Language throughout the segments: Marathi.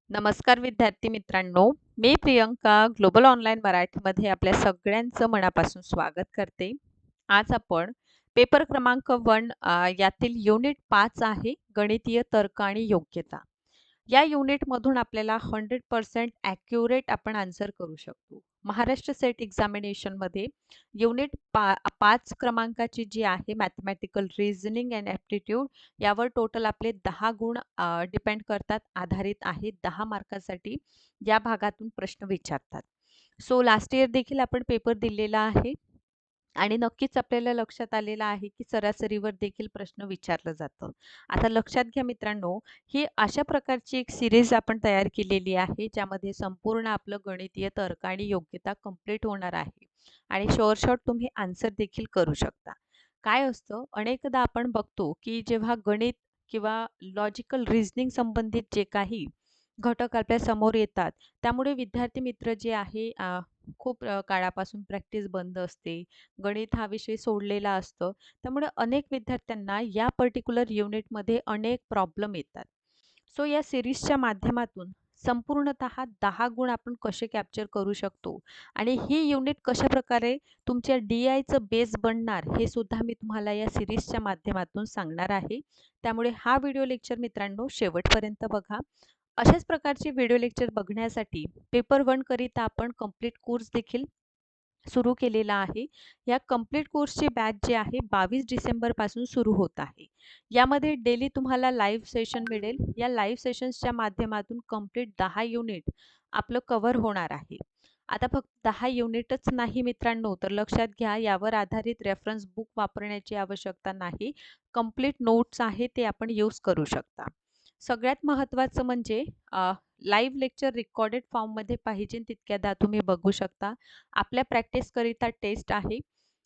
नमस्कार विद्यार्थी मित्रांनो, मी प्रियंका ग्लोबल ऑनलाईन मराठीमध्ये आपल्या सगळ्यांचं मनापासून स्वागत करते. आज आपण पेपर क्रमांक 1 यातील युनिट 5 आहे गणितीय तर्क आणि योग्यता. या युनिटमधून आपल्याला 100% ॲक्युरेट आपण आन्सर करू शकतो. महाराष्ट्र सेट एक्झामिनेशनमध्ये युनिट 5 क्रमांकाची जी आहे मॅथमॅटिकल रिझनिंग अँड ॲप्टिट्यूड यावर टोटल आपले 10 गुण डिपेंड करतात, आधारित आहेत. 10 मार्कासाठी या भागातून प्रश्न विचारतात. सो लास्ट इयर देखील आपण पेपर दिलेला आहे आणि नक्कीच आपल्याला लक्षात आलेलं आहे की सरासरीवर देखील प्रश्न विचारलं जातं. आता लक्षात घ्या मित्रांनो, ही अशा प्रकारची एक सिरीज आपण तयार केलेली आहे ज्यामध्ये संपूर्ण आपलं गणितीय तर्क आणि योग्यता कंप्लीट होणार आहे आणि शॉर्ट तुम्ही आन्सर देखील करू शकता. काय असतं, अनेकदा आपण बघतो की जेव्हा गणित किंवा लॉजिकल रिझनिंग संबंधित जे काही घटक आपल्या समोर येतात, त्यामुळे विद्यार्थी मित्र जे आहे खूप काळापासून प्रॅक्टिस बंद असते, गणित हा विषय सोडलेला असतो. त्यामुळे अनेक विद्यार्थ्यांना या पर्टिक्युलर युनिटमध्ये अनेक प्रॉब्लेम येतात. सो या सिरीजच्या माध्यमातून संपूर्णतः 10 गुण आपण कसे कॅप्चर करू शकतो आणि ही युनिट कशाप्रकारे तुमच्या DIचं बेस बनणार हे सुद्धा मी तुम्हाला या सिरीजच्या माध्यमातून सांगणार आहे. त्यामुळे हा व्हिडिओ लेक्चर मित्रांनो शेवटपर्यंत बघा. अशाच प्रकारचे व्हिडिओ लेक्चर बघण्यासाठी पेपर 1 करिता आपण कंप्लीट कोर्स देखील सुरू केलेला आहे. या कंप्लीट कोर्सची बॅच जी आहे 22 डिसेंबरपासून सुरू होत आहे. यामध्ये डेली तुम्हाला लाईव्ह सेशन मिळेल. या लाईव्ह सेशन्सच्या माध्यमातून कंप्लीट 10 युनिट आपलं कव्हर होणार आहे. आता फक्त 10 युनिटच नाही मित्रांनो, तर लक्षात घ्या, यावर आधारित रेफरन्स बुक वापरण्याची आवश्यकता नाही. कंप्लीट नोट्स आहे ते आपण यूज करू शकता. सगळ्यात महत्त्वाचं म्हणजे लाईव्ह लेक्चर रेकॉर्डेड फॉर्ममध्ये पाहिजे तितक्यादा तुम्ही बघू शकता. आपल्या प्रॅक्टिसकरिता टेस्ट आहे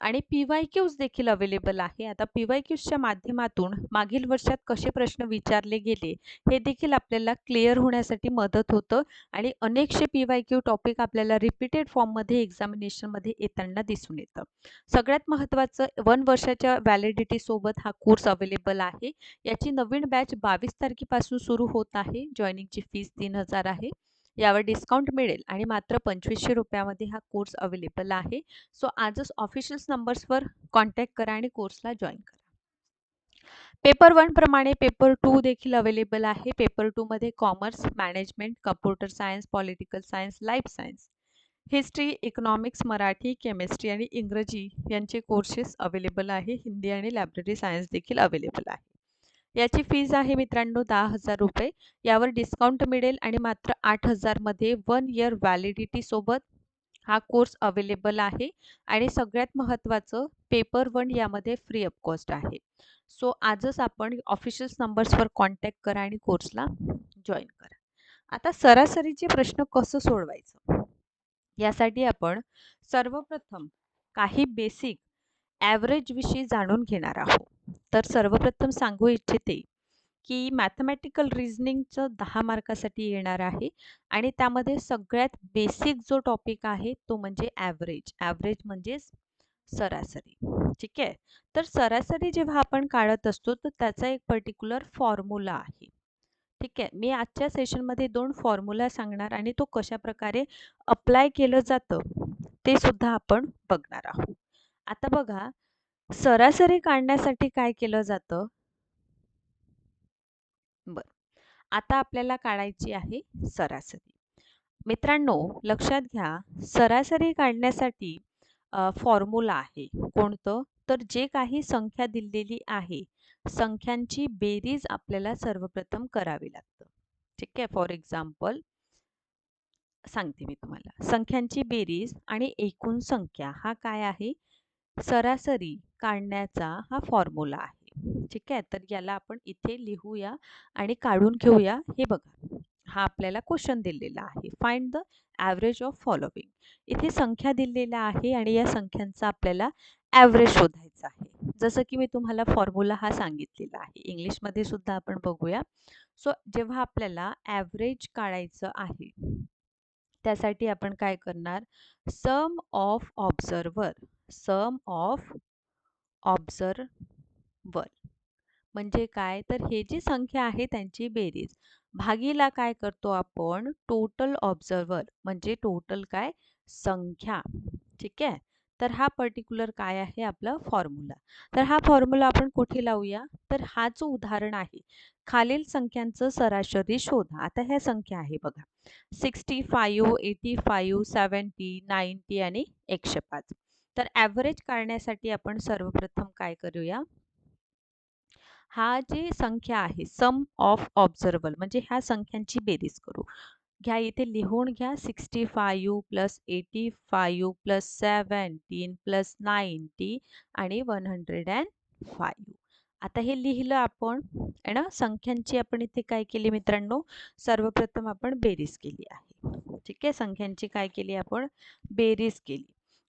आणि PYQs देखील अवेलेबल आहे. आता PYQsच्या माध्यमातून मागील वर्षात कसे प्रश्न विचारले गेले हे देखील आपल्याला क्लिअर होण्यासाठी मदत होतं आणि अनेकसे PYQ टॉपिक आपल्याला रिपीटेड फॉर्ममध्ये एक्झामिनेशनमध्ये येताना दिसून येतं. सगळ्यात महत्त्वाचं 1 वर्षाच्या व्हॅलिडिटीसोबत हा कोर्स अवेलेबल आहे. याची नवीन बॅच 22 तारखेपासून सुरू होत आहे. जॉइनिंगची फीस 3000 आहे. यावर डिस्काउंट मिळेल आणि मात्र 2500 रुपयामध्ये हा कोर्स अवेलेबल आहे. सो आजच ऑफिशियल नंबर्सवर कॉन्टॅक्ट करा आणि कोर्सला जॉइन करा. पेपर 1 प्रमाणे पेपर 2 देखील अवेलेबल आहे. पेपर 2 मध्ये commerce, management, computer science, political science, life science, history, economics, Marathi, chemistry आणि इंग्रजी यांचे कोर्सेस अवेलेबल आहे. हिंदी आणि लायब्ररी सायन्स देखील अवेलेबल आहे. याची फीज आहे मित्रांनो 10,000 रुपये. यावर डिस्काउंट मिळेल आणि मात्र 8,000 मध्ये 1 इयर व्हॅलिडिटी सोबत हा कोर्स अवेलेबल आहे आणि सगळ्यात महत्त्वाचं पेपर 1 यामध्ये फ्री ऑफ कॉस्ट आहे. सो आजच आपण ऑफिशियल नंबर्सवर कॉन्टॅक्ट करा आणि कोर्सला जॉइन करा. आता सरासरीचे प्रश्न कसं सोडवायचं यासाठी आपण सर्वप्रथम काही बेसिक ॲव्हरेज विषयी जाणून घेणार आहोत. तर सर्वप्रथम सांगू इच्छिते की मॅथमॅटिकल रिझनिंगचं 10 मार्कासाठी येणार आहे आणि त्यामध्ये सगळ्यात बेसिक जो टॉपिक आहे तो म्हणजे ॲव्हरेज. ॲव्हरेज म्हणजेच सरासरी. ठीक आहे. तर सरासरी जेव्हा आपण काढत असतो तर त्याचा एक पर्टिक्युलर फॉर्म्युला आहे. ठीक आहे. मी आजच्या सेशनमध्ये 2 फॉर्म्युला सांगणार आणि तो कशाप्रकारे अप्लाय केलं जातं ते सुद्धा आपण बघणार आहोत. आता बघा, सरासरी काढण्यासाठी काय केलं जातं? बरं. आता आपल्याला काढायची आहे सरासरी. मित्रांनो लक्षात घ्या, सरासरी काढण्यासाठी फॉर्म्युला आहे. कोणतं? तर जे काही संख्या दिलेली आहे, संख्यांची बेरीज आपल्याला सर्वप्रथम करावी लागतं. ठीक आहे. फॉर एक्झाम्पल सांगते मी तुम्हाला. संख्यांची बेरीज आणि एकूण संख्या हा काय आहे? सरासरी काढण्याचा हा फॉर्म्युला आहे. ठीक आहे. तर याला आपण इथे लिहूया आणि काढून घेऊया. हे बघा, हा आपल्याला क्वेश्चन दिलेला आहे. Find the average of following. इथे संख्या दिलेल्या आहे आणि या संख्यांचा आपल्याला ॲव्हरेज शोधायचा आहे. जसं की मी तुम्हाला फॉर्म्युला हा सांगितलेला आहे. इंग्लिशमध्ये सुद्धा आपण बघूया. सो जेव्हा आपल्याला ॲव्हरेज काढायचं आहे त्यासाठी आपण काय करणार? Sum of observer. Sum of observer म्हणजे काय? तर हे जी संख्या आहे त्यांची बेरीज. भागीला काय करतो आपण टोटल ऑब्झर्वर म्हणजे टोटल काय संख्या. ठीक आहे. तर हा पर्टिक्युलर काय आहे आपला फॉर्म्युला. तर हा फॉर्म्युला आपण कुठे लावूया तर हा जो उदाहरण आहे खालील संख्यांचं सरासरी शोधा. आता ह्या संख्या आहे बघा 65, 85, 70, 90 आणि 105. तर ॲव्हरेज काढण्यासाठी आपण सर्वप्रथम काय करूया हा जी संख्या आहे सम ऑफ ऑब्झर्वल म्हणजे ह्या संख्यांची बेरीज करू. घ्या इथे लिहून घ्या 65 प्लस 85 प्लस 17 प्लस 90 आणि 105. आता हे लिहिलं आपण आहे ना संख्यांची आपण इथे काय केली मित्रांनो सर्वप्रथम आपण बेरीज केली आहे. ठीक आहे संख्यांची काय केली आपण बेरीज केली.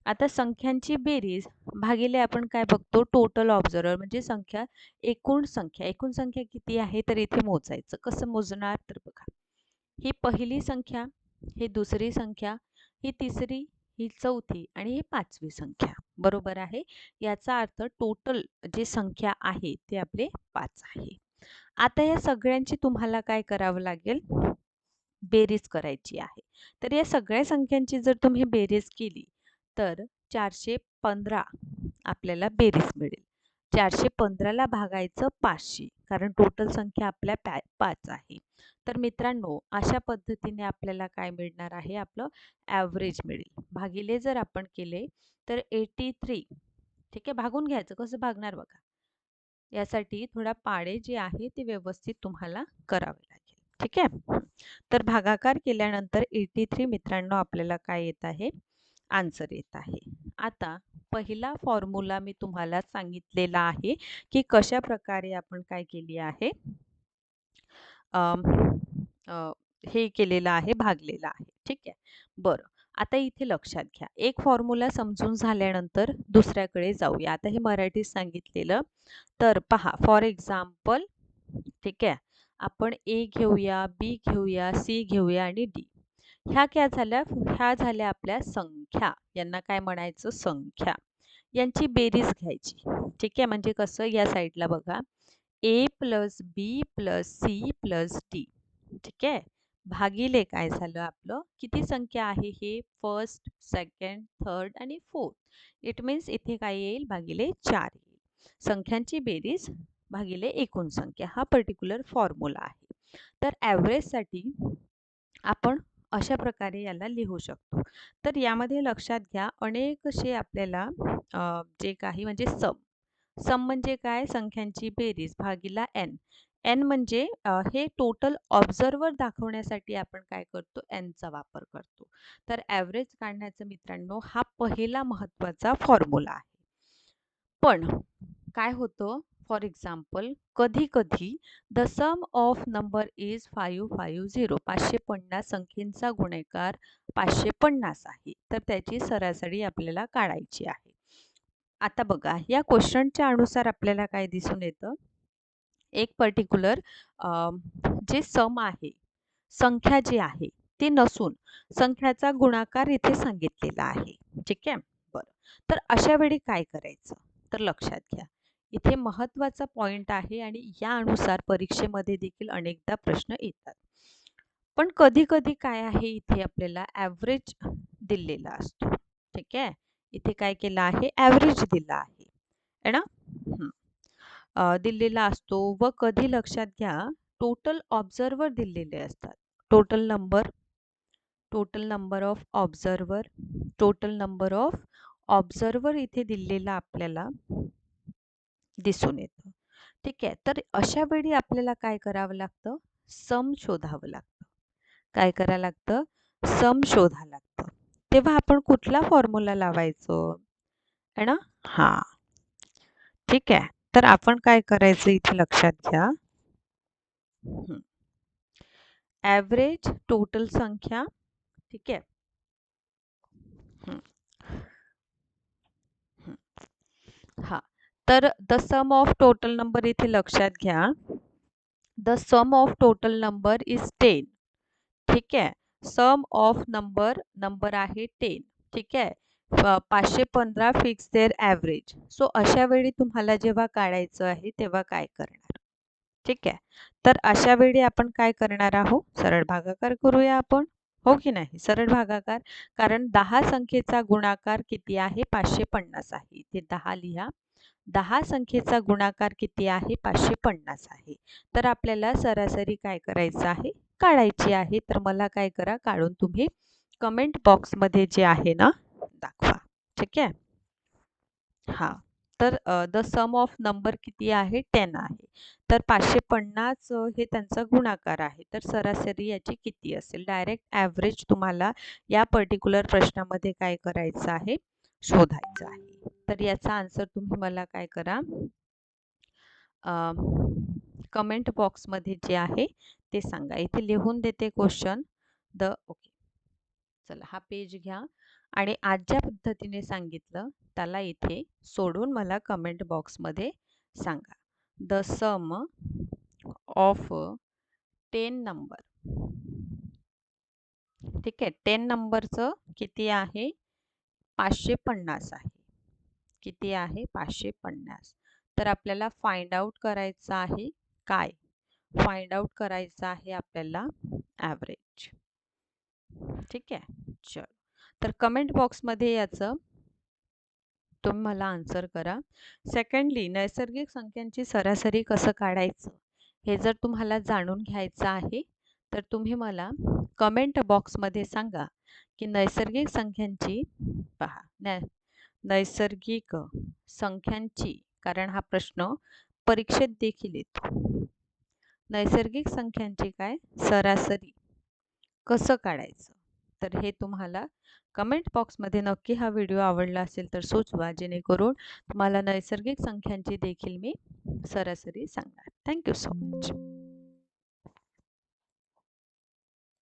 आता संख्यांची बेरीज भागिले आपण काय बघतो टोटल ऑब्झर्वर म्हणजे संख्या एकूण संख्या किती आहे तर इथे मोजायचं कसं मोजणार तर बघा ही पहिली संख्या ही दुसरी संख्या ही तिसरी ही चौथी आणि ही पाचवी संख्या बरोबर आहे. याचा अर्थ टोटल जे संख्या आहे ते आपले 5 आहे. आता या सगळ्यांची तुम्हाला काय करावं लागेल बेरीज करायची आहे. तर या सगळ्या संख्यांची जर तुम्ही बेरीज केली तर 415 आपल्याला बेरीज मिळेल. 415 ला भागायचं 500 कारण टोटल संख्या आपल्या 5 आहे. तर मित्रांनो अशा पद्धतीने आपल्याला काय मिळणार आहे आपलं ॲव्हरेज मिळेल. भागिले जर आपण केले तर 83 ठीक आहे भागून घ्यायचं कसं भागणार बघा. यासाठी थोडा पाडे जे आहे ते व्यवस्थित तुम्हाला करावे लागेल. ठीक आहे. तर भागाकार केल्यानंतर 83 मित्रांनो आपल्याला काय येत आहे आन्सर येत आहे. आता पहिला फॉर्म्युला मी तुम्हाला सांगितलेला आहे की कशा प्रकारे आपण काय केली आहे हे केलेलं आहे भागलेलं आहे. ठीक आहे. बरं आता इथे लक्षात घ्या एक फॉर्म्युला समजून झाल्यानंतर दुसऱ्याकडे जाऊया. आता हे मराठीत सांगितलेलं तर पहा फॉर एक्झाम्पल ठीक आहे आपण ए घेऊया बी घेऊया सी घेऊया आणि डी ह्या काय झाल्या ह्या झाल्या आपल्या संख्या यांना काय म्हणायचं संख्या यांची बेरीज घ्यायची. ठीक आहे म्हणजे कसं या साईडला बघा ए प्लस बी प्लस सी प्लस डी ठीक आहे भागिले काय झालं आपलं किती संख्या आहे हे फर्स्ट सेकंड थर्ड आणि फोर्थ इट मीन्स इथे काय येईल भागिले 4 येईल. संख्यांची बेरीज भागिले एकूण संख्या हा पर्टिक्युलर फॉर्म्युला आहे. तर ॲव्हरेजसाठी आपण अशा प्रकारे याला लिहू शकतो. तर यामध्ये लक्षात घ्या अनेक असे आपल्याला जे काही म्हणजे सम म्हणजे काय संख्यांची बेरीज भागिला एन. एन म्हणजे हे टोटल ऑब्झर्वर दाखवण्यासाठी आपण काय करतो एनचा वापर करतो. तर ॲव्हरेज काढण्याचा मित्रांनो हा पहिला महत्त्वाचा फॉर्म्युला आहे. पण काय होतं फॉर एक्झाम्पल कधी-कधी the sum of number is 550 550 संख्येचा गुणाकार 550 आहे. तर त्याची सरासरी आपल्याला काढायची आहे. आता बघा या क्वेश्चनच्या अनुसार आपल्याला काय दिसून येतं एक पर्टिक्युलर जे सम आहे संख्या जी आहे ती नसून संख्याचा गुणाकार इथे सांगितलेला आहे. ठीक आहे बरं तर अशा वेळी काय करायचं तर लक्षात घ्या इथे महत्त्वाचा पॉइंट आहे आणि या अनुसार परीक्षेमध्ये देखील अनेकदा प्रश्न येतात. पण कधी कधी काय आहे इथे आपल्याला ॲव्हरेज दिलेला असतो. ठीक आहे इथे काय केलं आहे ॲव्हरेज दिला आहे ना दिलेला असतो व कधी लक्षात घ्या टोटल ऑब्झर्वर दिलेले असतात. टोटल नंबर ऑफ ऑब्झर्वर इथे दिलेला आपल्याला दिसून येतं. ठीक आहे तर अशा वेळी आपल्याला काय करावं लागतं सम शोधावं लागतं. काय करावं लागतं सम शोधावं लागतं. तेव्हा आपण कुठला फॉर्म्युला लावायचो है ना हा ठीक आहे तर आपण काय करायचं इथे लक्षात घ्या ॲव्हरेज टोटल संख्या ठीक आहे हा तर the sum of total number इथे लक्षात घ्या the sum of total number is 10 ठीक आहे सम ऑफ नंबर आहे 10 ठीक आहे 515 फिक्स देअर ॲव्हरेज. सो अशा वेळी तुम्हाला जेव्हा काढायचं आहे तेव्हा काय करणार ठीक आहे. तर अशा वेळी आपण काय करणार आहोत? सरळ भागाकार करूया आपण. हो की नाही? सरळ भागाकार. कारण 10 संख्येचा गुणाकार किती आहे? 550 आहे. इथे 10 लिहा. 10 संख्येचा गुणाकार किती आहे? 550 आहे. तर आपल्याला सरासरी काय करायचं आहे? काढायची आहे. तर मला काय करा, काढून तुम्ही कमेंट बॉक्समध्ये जे आहे ना, दाखवा. ठीक आहे? हां. तर द सम ऑफ नंबर किती आहे? 10 आहे. तर 550 हे त्यांचा गुणाकार आहे. तर सरासरी याची किती असेल? डायरेक्ट ॲव्हरेज तुम्हाला या पर्टिक्युलर प्रश्नामध्ये काय करायचं आहे? शोधायचं आहे. तर याचा आन्सर तुम्ही मला काय करा, कमेंट बॉक्समध्ये जे आहे ते सांगा. इथे लिहून देते क्वेश्चन. ओके. चला हा पेज घ्या आणि आज ज्या पद्धतीने सांगितलं त्याला इथे सोडून मला कमेंट बॉक्समध्ये सांगा. The sum of 10 number. ठीक आहे. 10 नंबरचं किती आहे? 550 आहे. किती आहे? 550. तर आपल्याला फाइंड आउट करायचं आहे काय? फाइंड आउट करायचं आहे आपल्याला ॲव्हरेज. ठीक आहे. चल. तर कमेंट बॉक्समध्ये याचं तुम्ही मला आन्सर करा. सेकंडली, नैसर्गिक संख्यांची सरासरी कसं काढायचं हे जर तुम्हाला जाणून घ्यायचं आहे तर तुम्ही मला कमेंट बॉक्समध्ये सांगा की नैसर्गिक संख्यांची पहा नैसर्गिक संख्यांची, कारण हा प्रश्न परीक्षेत देखील येतो. नैसर्गिक संख्यांची काय सरासरी कसं काढायचं? तर हे तुम्हाला कमेंट बॉक्समध्ये नक्की हा व्हिडिओ आवडला असेल तर सुचवा, जेणेकरून तुम्हाला नैसर्गिक संख्यांची देखील मी सरासरी सांगणार. Thank you so much.